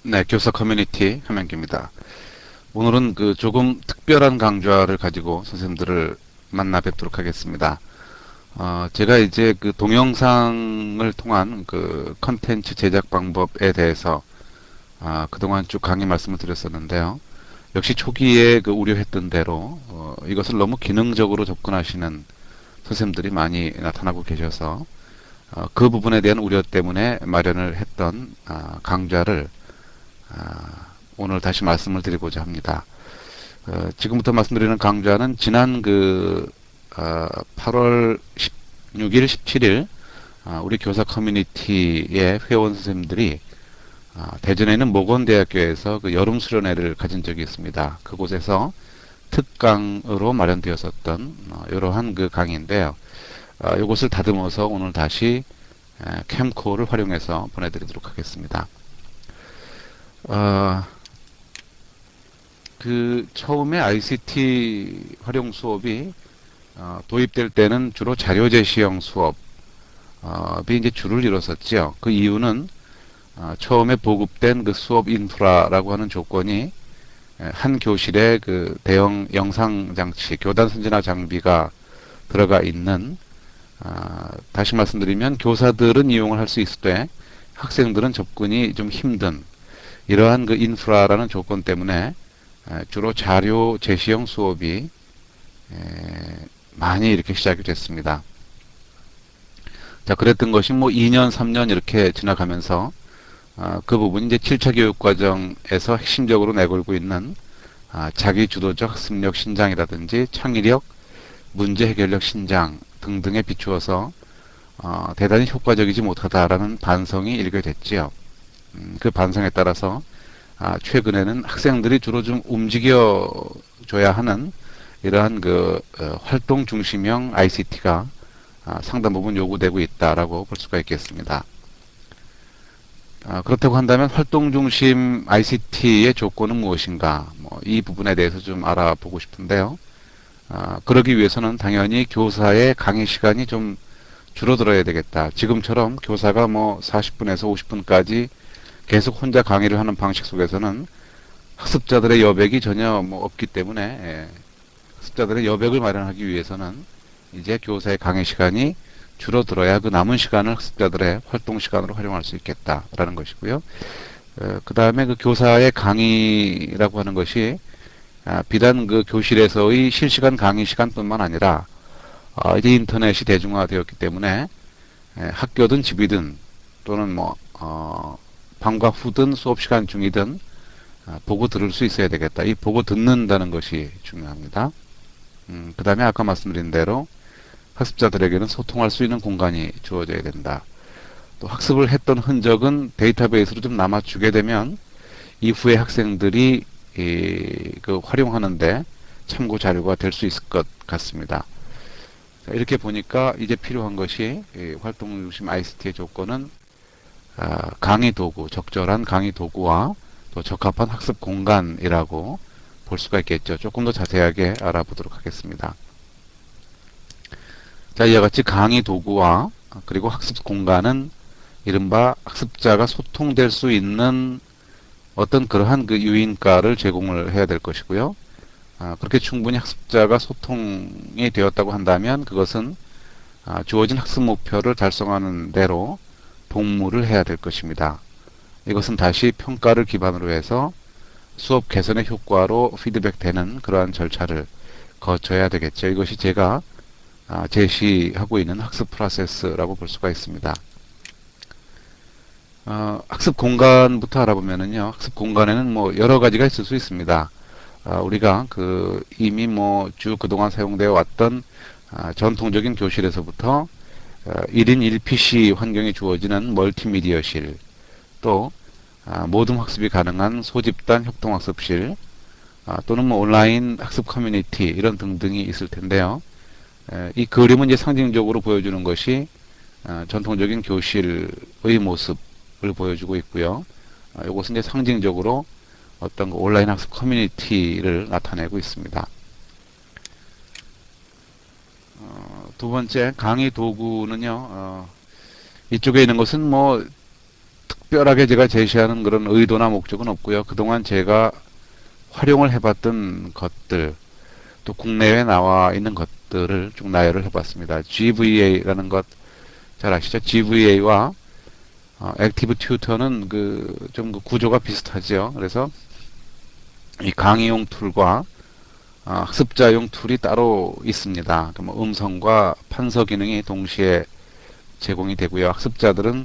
네, 교사 커뮤니티 함양기입니다. 오늘은 조금 특별한 강좌를 가지고 선생님들을 만나 뵙도록 하겠습니다. 제가 이제 동영상을 통한 컨텐츠 제작 방법에 대해서 그동안 쭉 강의 말씀을 드렸었는데요. 역시 초기에 우려했던 대로 이것을 너무 기능적으로 접근하시는 선생님들이 많이 나타나고 계셔서 그 부분에 대한 우려 때문에 마련을 했던 강좌를 오늘 다시 말씀을 드리고자 합니다. 지금부터 말씀드리는 강좌는 지난 8월 16일, 17일 우리 교사 커뮤니티의 회원 선생님들이 대전에 있는 모건대학교에서 여름 수련회를 가진 적이 있습니다. 그곳에서 특강으로 마련되었었던 이러한 강의인데요. 이것을 다듬어서 오늘 다시 캠코를 활용해서 보내드리도록 하겠습니다. 처음에 ICT 활용 수업이 도입될 때는 주로 자료 제시형 수업이 이제 주를 이뤘었죠. 그 이유는 처음에 보급된 수업 인프라라고 하는 조건이 한 교실에 대형 영상 장치, 교단 선진화 장비가 들어가 있는 다시 말씀드리면 교사들은 이용을 할 수 있을 때 학생들은 접근이 좀 힘든 이러한 인프라라는 조건 때문에 주로 자료 제시형 수업이 많이 이렇게 시작이 됐습니다. 자, 그랬던 것이 2년, 3년 이렇게 지나가면서 그 부분이 이제 7차 교육 과정에서 핵심적으로 내걸고 있는 자기 주도적 학습력 신장이라든지 창의력, 문제 해결력 신장 등등에 비추어서 대단히 효과적이지 못하다라는 반성이 일게 됐지요. 그 반성에 따라서 최근에는 학생들이 주로 좀 움직여줘야 하는 이러한 활동 중심형 ICT가 상당 부분 요구되고 있다라고 볼 수가 있겠습니다. 그렇다고 한다면 활동 중심 ICT의 조건은 무엇인가? 이 부분에 대해서 좀 알아보고 싶은데요. 그러기 위해서는 당연히 교사의 강의 시간이 좀 줄어들어야 되겠다. 지금처럼 교사가 40분에서 50분까지 계속 혼자 강의를 하는 방식 속에서는 학습자들의 여백이 전혀 없기 때문에 학습자들의 여백을 마련하기 위해서는 이제 교사의 강의 시간이 줄어들어야 그 남은 시간을 학습자들의 활동 시간으로 활용할 수 있겠다라는 것이고요. 그 다음에 교사의 강의라고 하는 것이 비단 교실에서의 실시간 강의 시간뿐만 아니라 이제 인터넷이 대중화되었기 때문에 학교든 집이든 또는 방과 후든 수업 시간 중이든 보고 들을 수 있어야 되겠다. 이 보고 듣는다는 것이 중요합니다. 그 다음에 아까 말씀드린 대로 학습자들에게는 소통할 수 있는 공간이 주어져야 된다. 또 학습을 했던 흔적은 데이터베이스로 좀 남아주게 되면 이후에 학생들이 활용하는데 참고 자료가 될 수 있을 것 같습니다. 자, 이렇게 보니까 이제 필요한 것이 활동 중심 ICT의 조건은 강의 도구, 적절한 강의 도구와 또 적합한 학습 공간이라고 볼 수가 있겠죠. 조금 더 자세하게 알아보도록 하겠습니다. 자, 이와 같이 강의 도구와 그리고 학습 공간은 이른바 학습자가 소통될 수 있는 어떤 그러한 유인가를 제공을 해야 될 것이고요. 그렇게 충분히 학습자가 소통이 되었다고 한다면 그것은 주어진 학습 목표를 달성하는 대로 복무를 해야 될 것입니다. 이것은 다시 평가를 기반으로 해서 수업 개선의 효과로 피드백되는 그러한 절차를 거쳐야 되겠죠. 이것이 제가 제시하고 있는 학습 프로세스라고 볼 수가 있습니다. 학습 공간부터 알아보면은요, 학습 공간에는 여러 가지가 있을 수 있습니다. 우리가 이미 쭉 그동안 사용되어 왔던 전통적인 교실에서부터 1인 1PC 환경이 주어지는 멀티미디어실, 또 모둠 학습이 가능한 소집단 협동학습실, 또는 온라인 학습 커뮤니티 이런 등등이 있을 텐데요. 이 그림은 이제 상징적으로 보여주는 것이 전통적인 교실의 모습을 보여주고 있고요. 이것은 이제 상징적으로 어떤 온라인 학습 커뮤니티를 나타내고 있습니다. 두 번째 강의 도구는요. 이쪽에 있는 것은 특별하게 제가 제시하는 그런 의도나 목적은 없고요. 그동안 제가 활용을 해봤던 것들, 또 국내에 나와 있는 것들을 쭉 나열을 해봤습니다. GVA라는 것 잘 아시죠? GVA와 액티브 튜터는 좀 그 구조가 비슷하죠. 그래서 이 강의용 툴과 학습자용 툴이 따로 있습니다. 뭐 음성과 판서 기능이 동시에 제공이 되고요. 학습자들은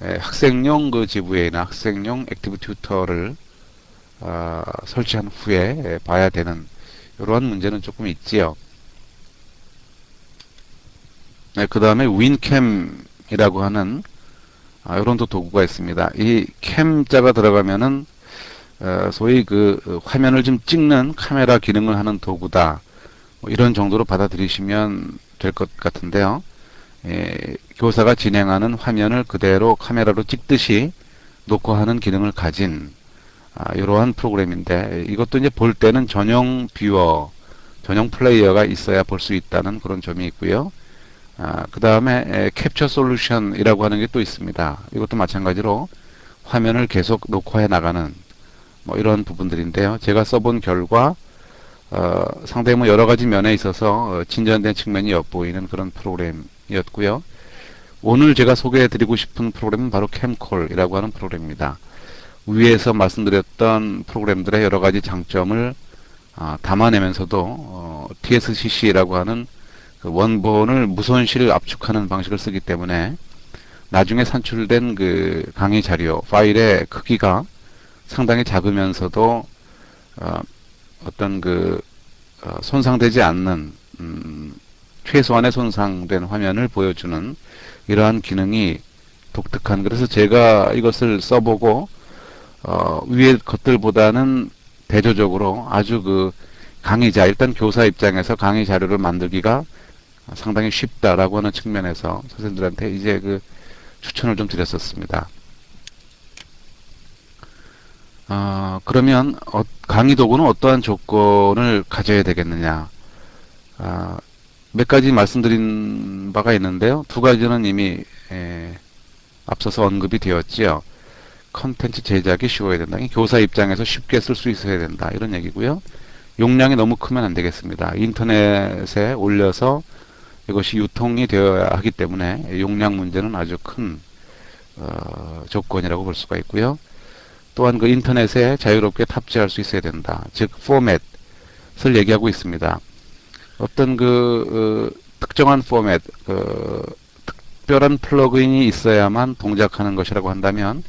학생용 그 GVA나 학생용 액티브 튜터를 설치한 후에 봐야 되는 이러한 문제는 조금 있지요. 네, 그 다음에 윈캠이라고 하는 이런 또 도구가 있습니다. 이 캠자가 들어가면은 소위 그 화면을 좀 찍는 카메라 기능을 하는 도구다. 뭐 이런 정도로 받아들이시면 될 것 같은데요. 교사가 진행하는 화면을 그대로 카메라로 찍듯이 녹화하는 기능을 가진 이러한 프로그램인데 이것도 이제 볼 때는 전용 뷰어, 전용 플레이어가 있어야 볼 수 있다는 그런 점이 있고요. 그 다음에 캡처 솔루션이라고 하는 게 또 있습니다. 이것도 마찬가지로 화면을 계속 녹화해 나가는 뭐 이런 부분들인데요. 제가 써본 결과 상당히 뭐 여러 가지 면에 있어서 진전된 측면이 엿보이는 그런 프로그램이었고요. 오늘 제가 소개해 드리고 싶은 프로그램은 바로 캠콜이라고 하는 프로그램입니다. 위에서 말씀드렸던 프로그램들의 여러 가지 장점을 담아내면서도 TSCC라고 하는 그 원본을 무손실 압축하는 방식을 쓰기 때문에 나중에 산출된 그 강의 자료 파일의 크기가 상당히 작으면서도 어떤 손상되지 않는 최소한의 손상된 화면을 보여주는 이러한 기능이 독특한, 그래서 제가 이것을 써보고 위의 것들보다는 대조적으로 아주 강의자, 일단 교사 입장에서 강의 자료를 만들기가 상당히 쉽다라고 하는 측면에서 선생님들한테 이제 추천을 좀 드렸었습니다. 그러면 강의 도구는 어떠한 조건을 가져야 되겠느냐? 몇 가지 말씀드린 바가 있는데요. 두 가지는 이미 앞서서 언급이 되었지요. 컨텐츠 제작이 쉬워야 된다. 교사 입장에서 쉽게 쓸 수 있어야 된다. 이런 얘기고요. 용량이 너무 크면 안 되겠습니다. 인터넷에 올려서 이것이 유통이 되어야 하기 때문에 용량 문제는 아주 큰 조건이라고 볼 수가 있고요. 또한 인터넷에 자유롭게 탑재할 수 있어야 된다. 즉 포맷을 얘기하고 있습니다. 어떤 특정한 포맷, 특별한 플러그인이 있어야만 동작하는 것이라고 한다면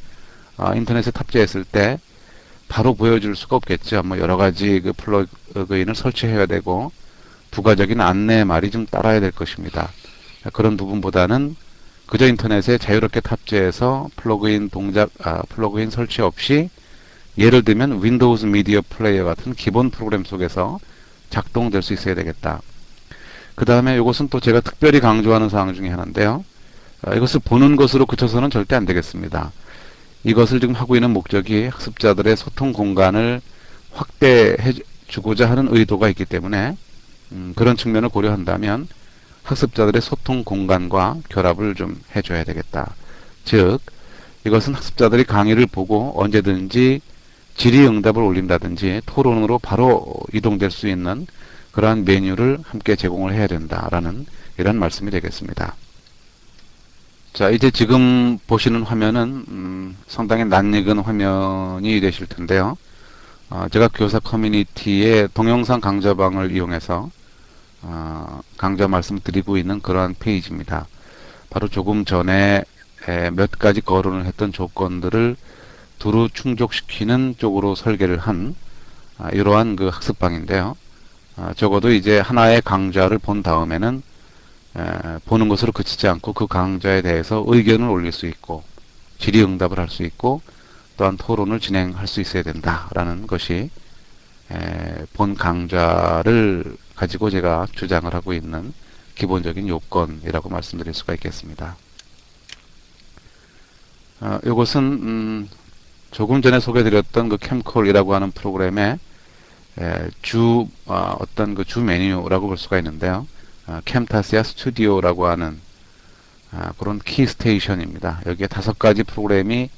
인터넷에 탑재했을 때 바로 보여줄 수가 없겠죠. 뭐 여러 가지 플러그인을 설치해야 되고 부가적인 안내말이 좀 따라야 될 것입니다. 그런 부분보다는 그저 인터넷에 자유롭게 탑재해서 플러그인 설치 없이 예를 들면 윈도우즈 미디어 플레이어 같은 기본 프로그램 속에서 작동될 수 있어야 되겠다. 그 다음에 이것은 또 제가 특별히 강조하는 사항 중에 하나인데요. 이것을 보는 것으로 그쳐서는 절대 안 되겠습니다. 이것을 지금 하고 있는 목적이 학습자들의 소통 공간을 확대해 주고자 하는 의도가 있기 때문에 그런 측면을 고려한다면 학습자들의 소통 공간과 결합을 좀 해줘야 되겠다. 즉 이것은 학습자들이 강의를 보고 언제든지 질의응답을 올린다든지 토론으로 바로 이동될 수 있는 그러한 메뉴를 함께 제공을 해야 된다라는 이런 말씀이 되겠습니다. 자, 이제 지금 보시는 화면은 상당히 낯익은 화면이 되실 텐데요. 제가 교사 커뮤니티의 동영상 강좌방을 이용해서 강좌 말씀드리고 있는 그러한 페이지입니다. 바로 조금 전에 몇 가지 거론을 했던 조건들을 두루 충족시키는 쪽으로 설계를 한 이러한 학습방인데요. 적어도 이제 하나의 강좌를 본 다음에는 보는 것으로 그치지 않고 그 강좌에 대해서 의견을 올릴 수 있고 질의응답을 할 수 있고 또한 토론을 진행할 수 있어야 된다라는 것이 본 강좌를 가지고 제가 주장을 하고 있는 기본적인 요건이라고 말씀드릴 수가 있겠습니다. 이것은 조금 전에 소개드렸던 캠콜이라고 하는 프로그램의 어떤 주 메뉴라고 볼 수가 있는데요. 캠타시아 스튜디오라고 하는 그런 키 스테이션입니다. 여기에 5가지 프로그램이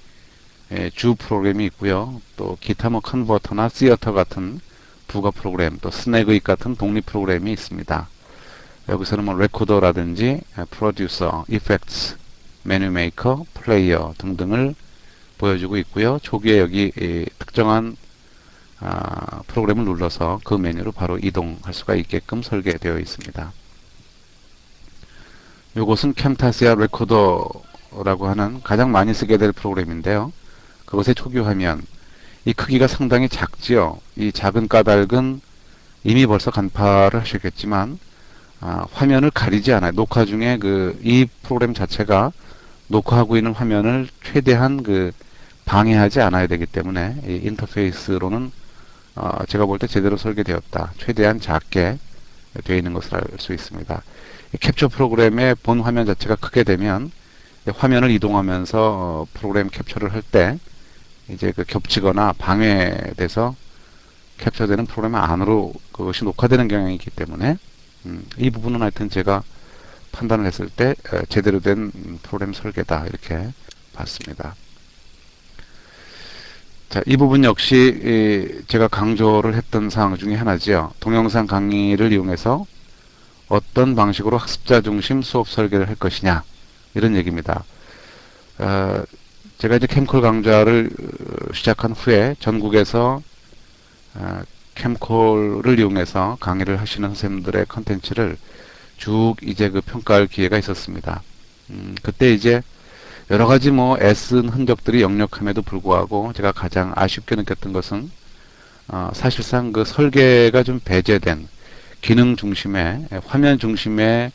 주 프로그램이 있고요. 또 기타 뭐 컨버터나 시어터 같은 부가 프로그램, 또 스낵의 같은 독립 프로그램이 있습니다. 여기서는 뭐 레코더라든지 프로듀서, 이펙트, 메뉴 메이커, 플레이어 등등을 보여주고 있고요. 초기에 여기 특정한 프로그램을 눌러서 그 메뉴로 바로 이동할 수가 있게끔 설계되어 있습니다. 이것은 캠타시아 레코더라고 하는 가장 많이 쓰게 될 프로그램인데요. 그것의 초기 화면, 이 크기가 상당히 작지요. 이 작은 까닭은 이미 벌써 간파를 하셨겠지만 화면을 가리지 않아요. 녹화 중에 이 프로그램 자체가 녹화하고 있는 화면을 최대한 방해하지 않아야 되기 때문에 이 인터페이스로는 제가 볼 때 제대로 설계되었다. 최대한 작게 되어 있는 것을 알 수 있습니다. 이 캡처 프로그램의 본 화면 자체가 크게 되면 화면을 이동하면서 프로그램 캡처를 할 때 이제 겹치거나 방해돼서 캡처되는 프로그램 안으로 그것이 녹화되는 경향이 있기 때문에 이 부분은 하여튼 제가 판단을 했을 때 제대로 된 프로그램 설계다 이렇게 봤습니다. 자, 이 부분 역시 제가 강조를 했던 사항 중에 하나지요. 동영상 강의를 이용해서 어떤 방식으로 학습자 중심 수업 설계를 할 것이냐 이런 얘기입니다. 제가 이제 캠콜 강좌를 시작한 후에 전국에서 캠콜을 이용해서 강의를 하시는 선생님들의 컨텐츠를 쭉 이제 평가할 기회가 있었습니다. 그때 이제 여러 가지 뭐 애쓴 흔적들이 역력함에도 불구하고 제가 가장 아쉽게 느꼈던 것은 사실상 설계가 좀 배제된 기능 중심의 화면 중심의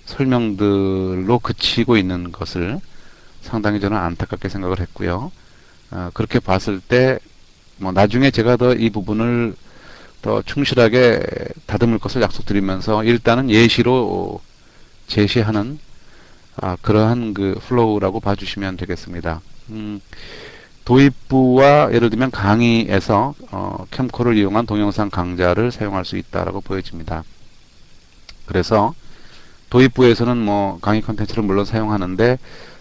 설명들로 그치고 있는 것을 상당히 저는 안타깝게 생각을 했고요. 그렇게 봤을 때 뭐 나중에 제가 더 이 부분을 더 충실하게 다듬을 것을 약속드리면서 일단은 예시로 제시하는 그러한 플로우라고 봐주시면 되겠습니다. 도입부와 예를 들면 강의에서 캠코를 이용한 동영상 강좌를 사용할 수 있다라고 보여집니다. 그래서 도입부에서는 뭐 강의 컨텐츠를 물론 사용하는데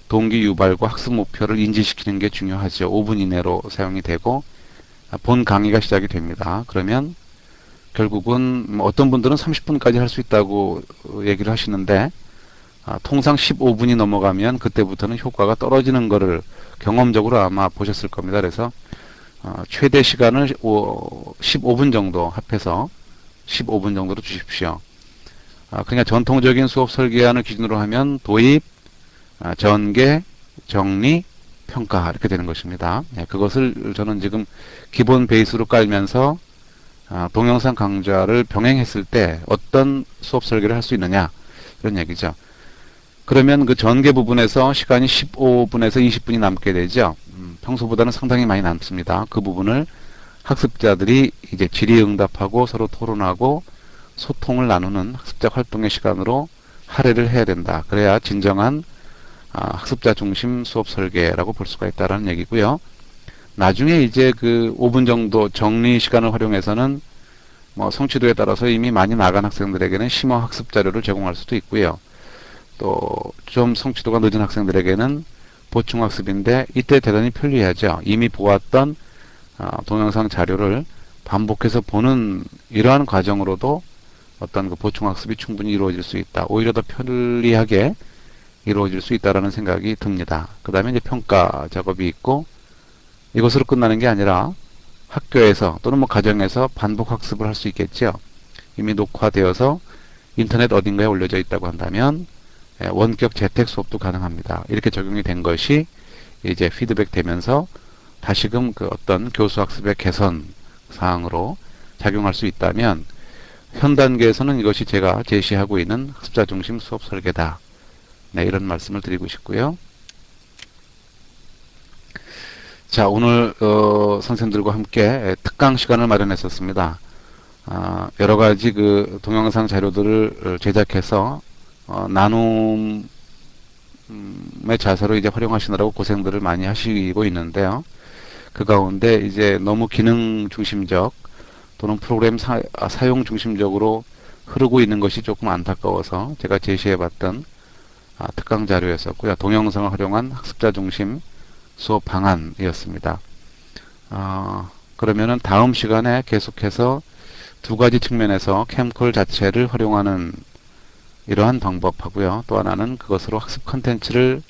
동기 유발과 학습 목표를 인지시키는 게 중요하죠. 5분 이내로 사용이 되고 본 강의가 시작이 됩니다. 그러면 결국은 어떤 분들은 30분까지 할 수 있다고 얘기를 하시는데 통상 15분이 넘어가면 그때부터는 효과가 떨어지는 것을 경험적으로 아마 보셨을 겁니다. 그래서 최대 시간을 15분 정도 합해서 15분 정도로 주십시오. 그러니까 전통적인 수업 설계안을 기준으로 하면 도입, 전개, 정리, 평가 이렇게 되는 것입니다. 그것을 저는 지금 기본 베이스로 깔면서 동영상 강좌를 병행했을 때 어떤 수업 설계를 할 수 있느냐 이런 얘기죠. 그러면 그 전개 부분에서 시간이 15분에서 20분이 남게 되죠. 평소보다는 상당히 많이 남습니다. 그 부분을 학습자들이 이제 질의응답하고 서로 토론하고 소통을 나누는 학습자 활동의 시간으로 할애를 해야 된다. 그래야 진정한 학습자 중심 수업 설계라고 볼 수가 있다라는 얘기고요. 나중에 이제 5분 정도 정리 시간을 활용해서는 뭐 성취도에 따라서 이미 많이 나간 학생들에게는 심화 학습 자료를 제공할 수도 있고요. 또 좀 성취도가 늦은 학생들에게는 보충 학습인데 이때 대단히 편리하죠. 이미 보았던 동영상 자료를 반복해서 보는 이러한 과정으로도 어떤 보충 학습이 충분히 이루어질 수 있다. 오히려 더 편리하게 이루어질 수 있다라는 생각이 듭니다. 그 다음에 이제 평가 작업이 있고 이것으로 끝나는 게 아니라 학교에서 또는 뭐 가정에서 반복 학습을 할 수 있겠죠. 이미 녹화되어서 인터넷 어딘가에 올려져 있다고 한다면 원격 재택 수업도 가능합니다. 이렇게 적용이 된 것이 이제 피드백 되면서 다시금 어떤 교수 학습의 개선 사항으로 작용할 수 있다면 현 단계에서는 이것이 제가 제시하고 있는 학습자 중심 수업 설계다. 네, 이런 말씀을 드리고 싶고요. 자, 오늘 선생님들과 함께 특강 시간을 마련했었습니다. 여러 가지 동영상 자료들을 제작해서 나눔의 자세로 이제 활용하시느라고 고생들을 많이 하시고 있는데요. 그 가운데 이제 너무 기능 중심적 또는 프로그램 사용 중심적으로 흐르고 있는 것이 조금 안타까워서 제가 제시해봤던 특강 자료였었고요. 동영상을 활용한 학습자 중심 수업 방안이었습니다. 그러면은 다음 시간에 계속해서 두 가지 측면에서 캠콜 자체를 활용하는 이러한 방법하고요. 또 하나는 그것으로 학습 컨텐츠를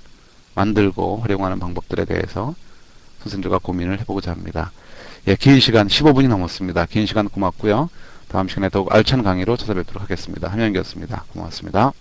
만들고 활용하는 방법들에 대해서 선생님들과 고민을 해보고자 합니다. 예, 긴 시간 15분이 넘었습니다. 긴 시간 고맙고요. 다음 시간에 더욱 알찬 강의로 찾아뵙도록 하겠습니다. 함영기였습니다. 고맙습니다.